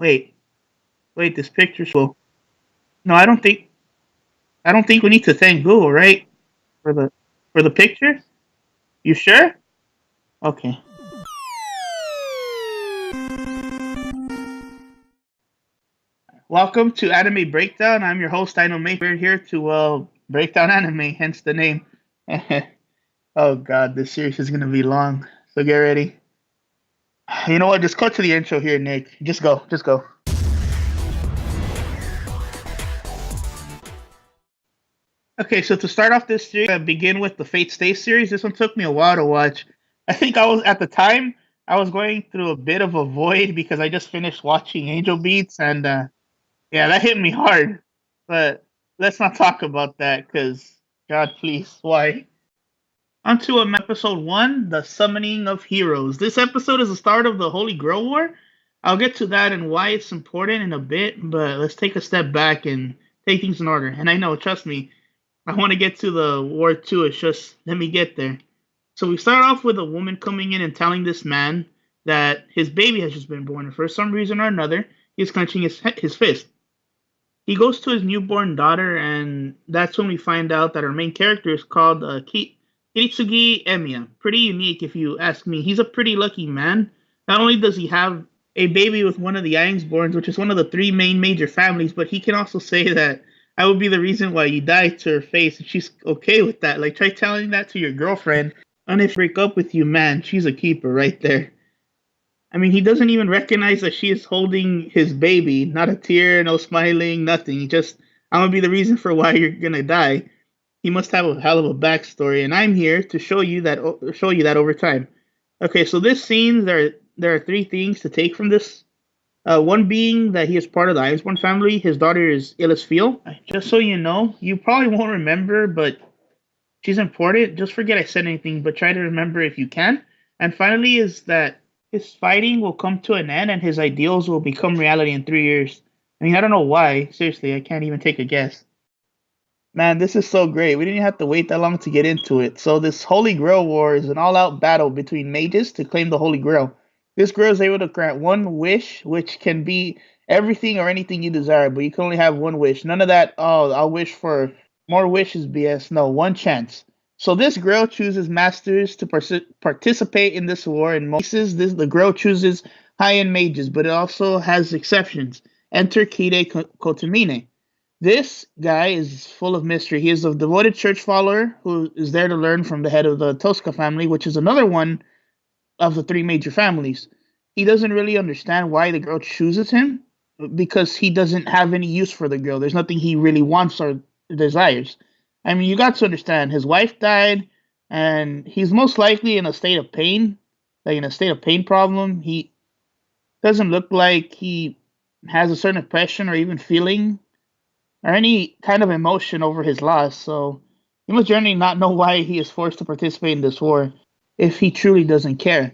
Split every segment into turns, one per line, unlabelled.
Wait, wait. This picture's full. No, I don't think. I don't think we need to thank Google, right? For the for the picture. You sure? Okay. Welcome to Anime Breakdown. I'm your host, DInoMatrix. We're here to break down anime, hence the name. Oh god, this series is gonna be long. So get ready. You know what? Just cut to the intro here, Nick. Just go. Just go. Okay, so to start off this series, begin with the Fate Stay series. This one took me a while to watch. I think I was at the time I was going through a bit of a void because I just finished watching Angel Beats, and yeah, that hit me hard. But let's not talk about that because God, please, why? On to episode one, the summoning of heroes. This episode is the start of the Holy Grail War. I'll get to that and why it's important in a bit, but let's take a step back and take things in order. And I know, trust me, I want to get to the war too. It's just let me get there. So we start off with a woman coming in and telling this man that his baby has just been born, and for some reason or another, he's clenching his fist. He goes to his newborn daughter, and that's when we find out that our main character is called Kiritsugi Emiya. Pretty unique, if you ask me. He's a pretty lucky man. Not only does he have a baby with one of the Ainsborns, which is one of the three main major families, but he can also say that I would be the reason why you died to her face, and she's okay with that. Like, try telling that to your girlfriend, and if break up with you, man, she's a keeper right there. I mean, he doesn't even recognize that she is holding his baby. Not a tear, no smiling, nothing. He just, I'm gonna be the reason for why you're gonna die. He must have a hell of a backstory, and I'm here to show you that over time. Okay, so this scene, there are three things to take from this. One being that he is part of the Iceborne family. His daughter is Illisfeel. Just so you know, you probably won't remember, but she's important. Just forget I said anything, but try to remember if you can. And finally, is that his fighting will come to an end and his ideals will become reality in 3 years. I mean, I don't know why. Seriously, I can't even take a guess. Man, this is so great. We didn't have to wait that long to get into it. So this Holy Grail War is an all-out battle between mages to claim the Holy Grail. This grail is able to grant one wish, which can be everything or anything you desire, but you can only have one wish. None of that, oh, I'll wish for more wishes, BS. No, one chance. So this grail chooses masters to participate in this war. In most cases, the grail chooses high-end mages, but it also has exceptions. Enter Kide Kotomine. This guy is full of mystery. He is a devoted church follower who is there to learn from the head of the Tosca family, which is another one of the three major families. He doesn't really understand why the girl chooses him because he doesn't have any use for the girl. There's nothing he really wants or desires. I mean, you got to understand, his wife died, and he's most likely in a state of pain, like in a state of pain problem. He doesn't look like he has a certain impression or even feeling or any kind of emotion over his loss, so he must generally not know why he is forced to participate in this war if he truly doesn't care.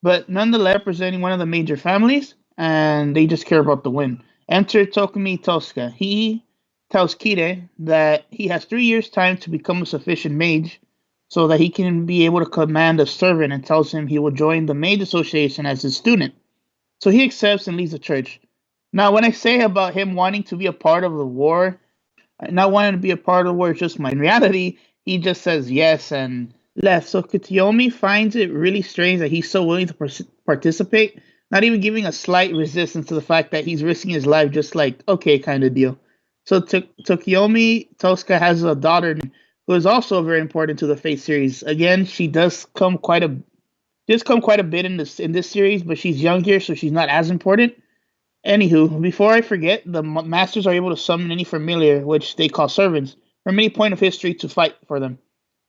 But nonetheless, representing one of the major families, and they just care about the win. Enter Tokumi Tosca. He tells Kide that he has 3 years' time to become a sufficient mage so that he can be able to command a servant, and tells him he will join the Mage Association as his student. So he accepts and leaves the church. Now, when I say about him wanting to be a part of the war, not wanting to be a part of the war is just my. In reality, he just says yes and left. So Kutomi finds it really strange that he's so willing to participate, not even giving a slight resistance to the fact that he's risking his life, just like, okay, kind of deal. So Tokiomi Tosca has a daughter who is also very important to the Fate series. Again, she does come quite a bit in this series, but she's younger, so she's not as important. Anywho, before I forget, the masters are able to summon any familiar, which they call servants, from any point of history to fight for them.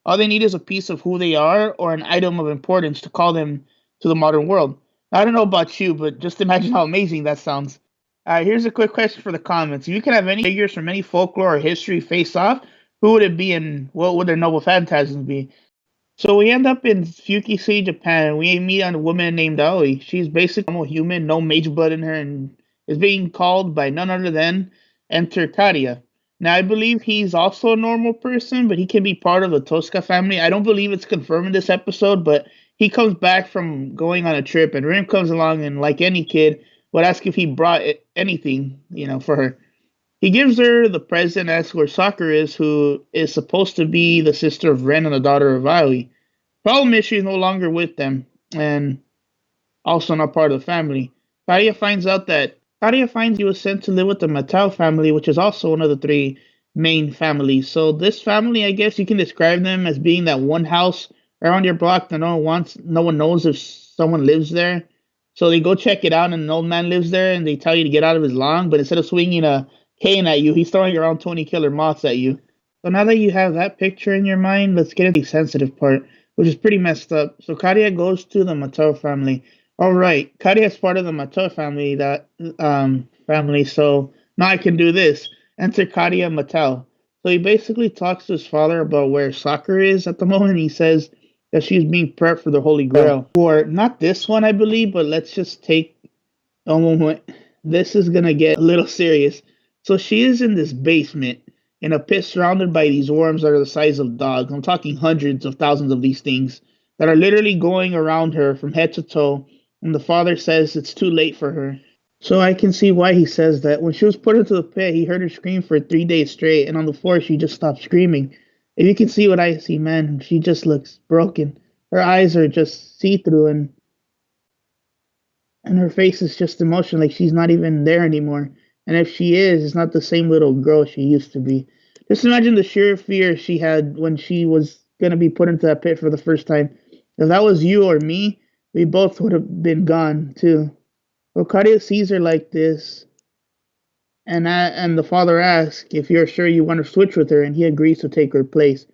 All they need is a piece of who they are or an item of importance to call them to the modern world. I don't know about you, but just imagine how amazing that sounds. Here's a quick question for the comments. If you could have any figures from any folklore or history face off, who would it be and what would their noble phantasms be? So we end up in Fuki Japan. We meet a woman named Aoi. She's basically a normal human, no mage blood in her, and is being called by none other than Enter Karia. Now, I believe he's also a normal person, but he can be part of the Tosca family. I don't believe it's confirmed in this episode, but he comes back from going on a trip, and Rim comes along, and like any kid, would ask if he brought anything, for her. He gives her the present, asks where Sakura is, who is supposed to be the sister of Ren and the daughter of Aoi. Problem is she's no longer with them, and also not part of the family. Karia finds he was sent to live with the Mattel family, which is also one of the three main families. So this family, I guess you can describe them as being that one house around your block that no one knows if someone lives there. So they go check it out, and an old man lives there, and they tell you to get out of his lawn. But instead of swinging a cane at you, he's throwing around 20 killer moths at you. So now that you have that picture in your mind, let's get into the sensitive part, which is pretty messed up. So Karia goes to the Mattel family. All right, Karia is part of the Mattel family. So now I can do this. Enter Karia Mattel. So he basically talks to his father about where Sakura is at the moment. He says that she's being prepped for the Holy Grail. Or not this one, I believe, but let's just take a moment. This is gonna get a little serious. So she is in this basement in a pit surrounded by these worms that are the size of dogs. I'm talking hundreds of thousands of these things that are literally going around her from head to toe. And the father says it's too late for her. So I can see why he says that. When she was put into the pit, he heard her scream for 3 days straight, and on the floor, she just stopped screaming. If you can see what I see, man, she just looks broken. Her eyes are just see-through, and her face is just emotional, like she's not even there anymore. And if she is, it's not the same little girl she used to be. Just imagine the sheer fear she had when she was going to be put into that pit for the first time. If that was you or me, we both would have been gone, too. Okadia sees her like this, and the father asks if you're sure you want to switch with her, and he agrees to take her place.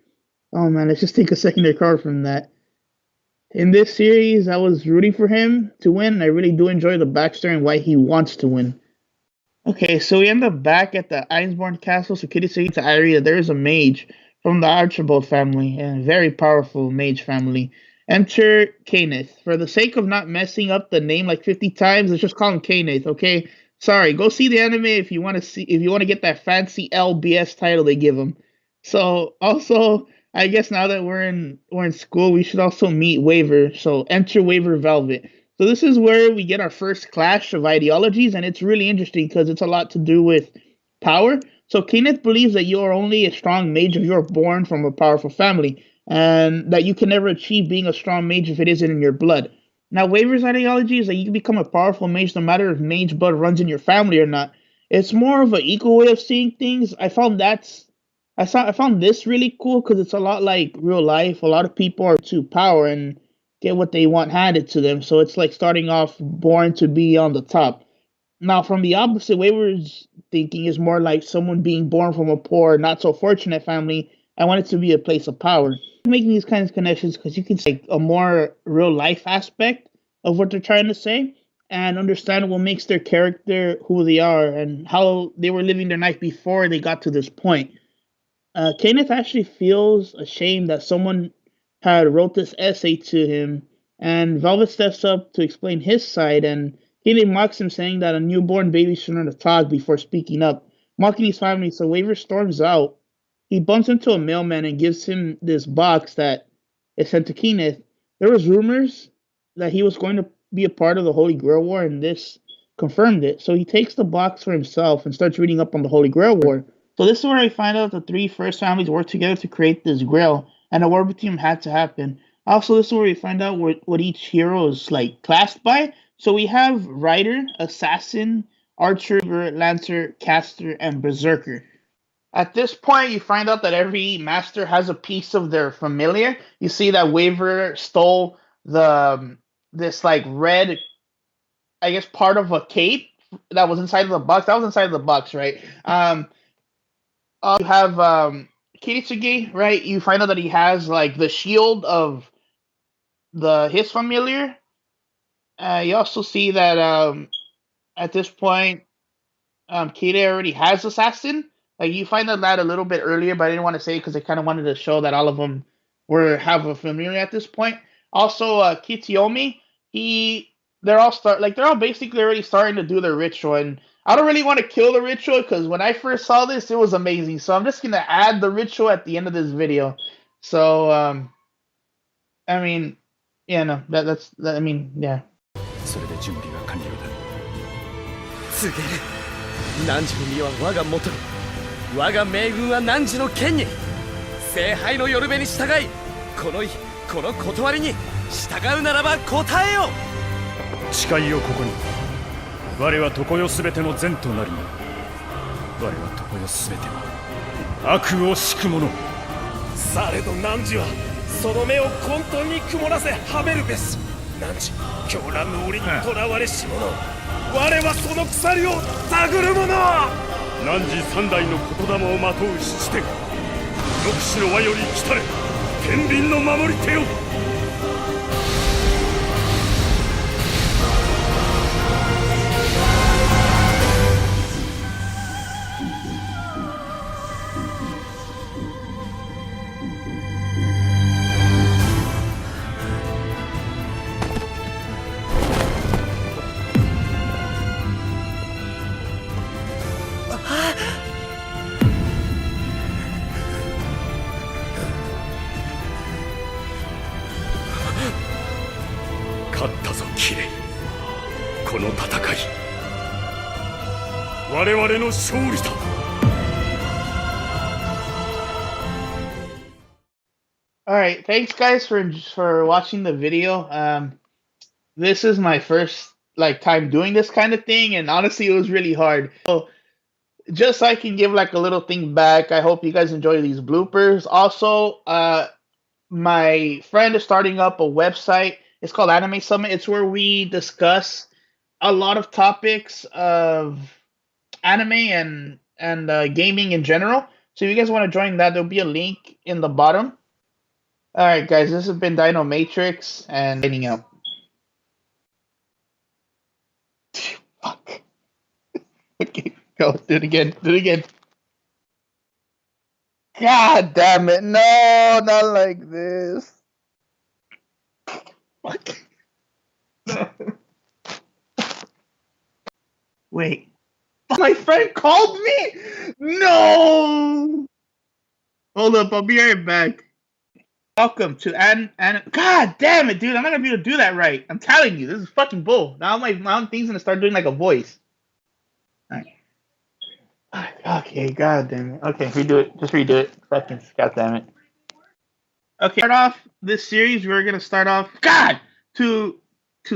Oh man, let's just take a second to recover from that. In this series, I was rooting for him to win. I really do enjoy the backstory and why he wants to win. Okay, so we end up back at the Einsborn Castle. So Kitty says to Irie that there is a mage from the Archibald family, and a very powerful mage family. Enter Kenneth. For the sake of not messing up the name like 50 times, let's just call him Kenneth, okay? Sorry, go see the anime if you want to get that fancy LBS title they give him. So also, I guess now that we're in school, we should also meet Waver. So enter Waver Velvet. So this is where we get our first clash of ideologies, and it's really interesting because it's a lot to do with power. So Kenneth believes that you are only a strong mage if you're born from a powerful family, and that you can never achieve being a strong mage if it isn't in your blood. Now, Waver's ideology is that you can become a powerful mage no matter if mage blood runs in your family or not. It's more of an equal way of seeing things. I found this really cool because it's a lot like real life. A lot of people are to power and get what they want handed to them. So it's like starting off born to be on the top. Now, from the opposite, Waver's thinking is more like someone being born from a poor, not so fortunate family. I want it to be a place of power. Making these kinds of connections because you can see a more real life aspect of what they're trying to say and understand what makes their character who they are and how they were living their life before they got to this point. Kenneth actually feels ashamed that someone had wrote this essay to him, and Velvet steps up to explain his side, and Kenneth mocks him, saying that a newborn baby should learn to talk before speaking up, mocking his family. So Waver storms out. He bumps into a mailman and gives him this box that is sent to Kenneth. There was rumors that he was going to be a part of the Holy Grail War, and this confirmed it. So he takes the box for himself and starts reading up on the Holy Grail War. So this is where I find out the three first families worked together to create this grail, and a war between them had to happen. Also, this is where we find out what each hero is like classed by. So we have Rider, Assassin, Archer, Lancer, Caster, and Berserker. At this point, you find out that every master has a piece of their familiar. You see that Waver stole this like red, I guess, part of a cape that was inside of the box. That was inside of the box, right? You have Kiritsuge, right? You find out that he has like the shield of his familiar. You also see that at this point, Kira already has Assassin. Like you find out that a little bit earlier, but I didn't want to say because I kind of wanted to show that all of them have a familiar at this point. Also, Kitsuyomi, they're all basically already starting to do their ritual, and I don't really want to kill the ritual because when I first saw this, it was amazing. So I'm just gonna add the ritual at the end of this video. So I mean, yeah, no, that's I mean, yeah.
告げる。汝の身は我が元に、我が命軍は汝の剣に。聖杯のよるべに従い、この断りに従うならば答えよ。
誓いをここに。我は常世すべての善となり、我は常世すべては悪を敷く者。
されど汝はその目を混沌に曇らせはめるべし。汝狂乱の檻にとらわれし者、我はその鎖を探る者。
汝三代の言霊をまとう七天、六死の輪より来たれ天秤の守り手よ。勝ったぞキレイ。この戦い我々の勝利だ。
Alright, thanks guys for watching the video. This is my first time doing this kind of thing, and honestly it was really hard. So just so I can give a little thing back, I hope you guys enjoy these bloopers. Also, my friend is starting up a website. It's called Anime Summit. It's where we discuss a lot of topics of anime and gaming in general. So if you guys want to join that, there'll be a link in the bottom. Alright guys, this has been DInoMatrix and signing out. Fuck. Okay, go. Do it again. Do it again. God damn it. No, not like this. Fuck. Wait. My friend called me? No! Hold up, I'll be right back. Welcome to God damn it, dude. I'm not gonna be able to do that right. I'm telling you, this is fucking bull. Now my thing's gonna start doing a voice. Alright. Okay, god damn it. Okay, redo it. Just redo it. Fucking god damn it. Okay, start off this series, we're gonna start off to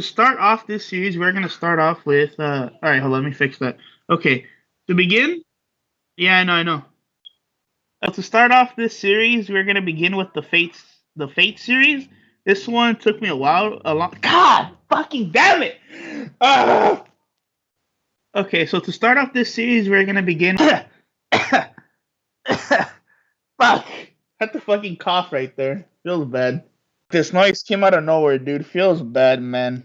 start off this series, we're gonna start off with alright, hold on, let me fix that. Okay. To begin? Yeah, I know. To start off this series, we're gonna begin with the Fate series. This one took me a long. God, fucking damn it! Okay, so to start off this series, we're gonna begin. Fuck! Had to fucking cough right there. Feels bad. This noise came out of nowhere, dude. Feels bad, man.